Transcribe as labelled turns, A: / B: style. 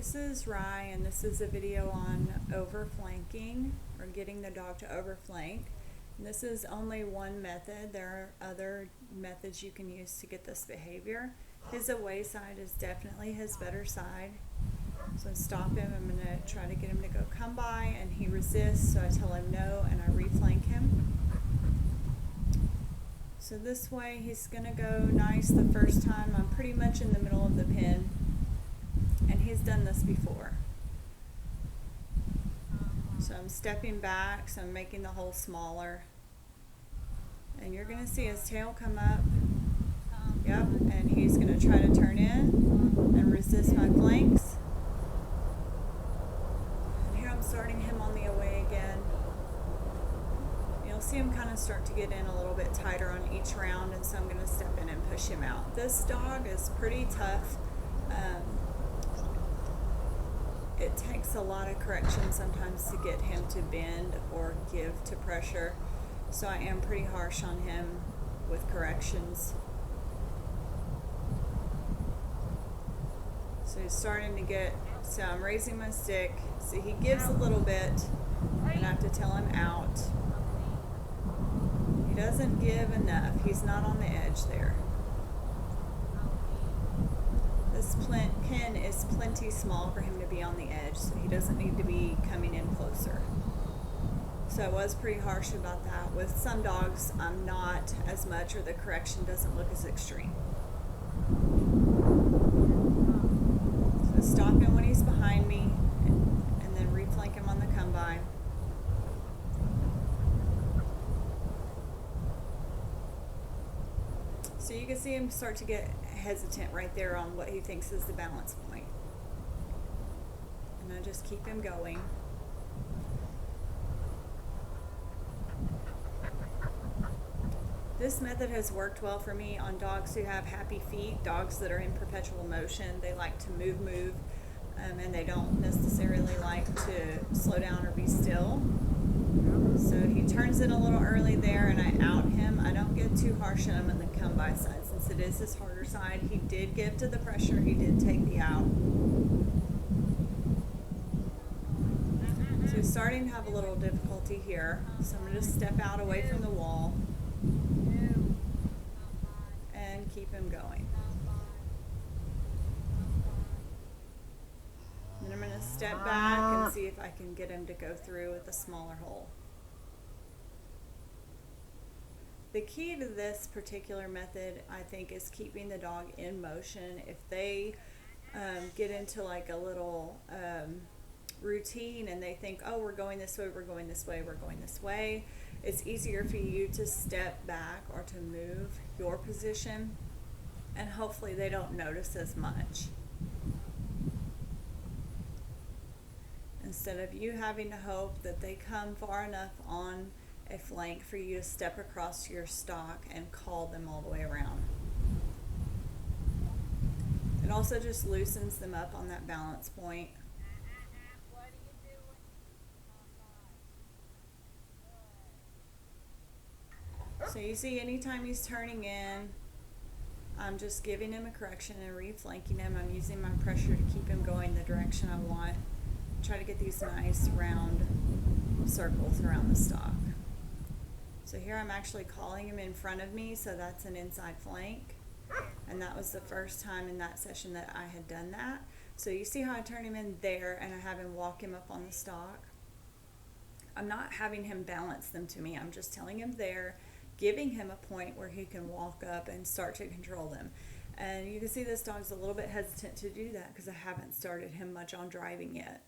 A: This is Rye, and this is a video on overflanking, or getting the dog to overflank. And this is only one method. There are other methods you can use to get this behavior. His away side is definitely his better side. So I stop him. I'm going to try to get him to go come by, and he resists, so I tell him no, and I reflank him. So this way he's going to go nice the first time. I'm pretty much in the middle of the pen, and he's done this before. So I'm stepping back, so I'm making the hole smaller. And you're going to see his tail come up. Yep, and he's going to try to turn in and resist my flanks. And here I'm starting him on the away again. You'll see him kind of start to get in a little bit tighter on each round, and so I'm going to step in and push him out. This dog is pretty tough. It takes a lot of correction sometimes to get him to bend or give to pressure, so I am pretty harsh on him with corrections. So he's starting to get, so I'm raising my stick. See, he gives a little bit, and I have to tell him out. He doesn't give enough. He's not on the edge there. This pen is plenty small for him to be on the edge, so he doesn't need to be coming in closer. So I was pretty harsh about that. With some dogs, I'm not as much, or the correction doesn't look as extreme. So stop him when he's behind me, and then reflank him on the come by. So you can see him start to get hesitant right there on what he thinks is the balance point. And I just keep him going. This method has worked well for me on dogs who have happy feet, dogs that are in perpetual motion. They like to move, and they don't necessarily like to slow down or be still. So he turns it a little early there, and I out him. I don't get too harsh on him in the come by side, since it is his harder side. He did give to the pressure. He did take the out. So he's starting to have a little difficulty here. So I'm going to step out away from the wall and keep him going. Then I'm going to step back and see if I can get him to go through with a smaller hole. The key to this particular method, I think, is keeping the dog in motion. If they get into like a little routine and they think, oh, we're going this way, we're going this way, we're going this way, it's easier for you to step back or to move your position, and hopefully they don't notice as much. Instead of you having to hope that they come far enough on a flank for you to step across your stock and call them all the way around. It also just loosens them up on that balance point. So you see, anytime he's turning in, I'm just giving him a correction and reflanking him. I'm using my pressure to keep him going the direction I want. Try to get these nice round circles around the stock. So here I'm actually calling him in front of me, so that's an inside flank. And that was the first time in that session that I had done that. So you see how I turn him in there and I have him walk him up on the stock? I'm not having him balance them to me. I'm just telling him there, giving him a point where he can walk up and start to control them. And you can see this dog's a little bit hesitant to do that because I haven't started him much on driving yet.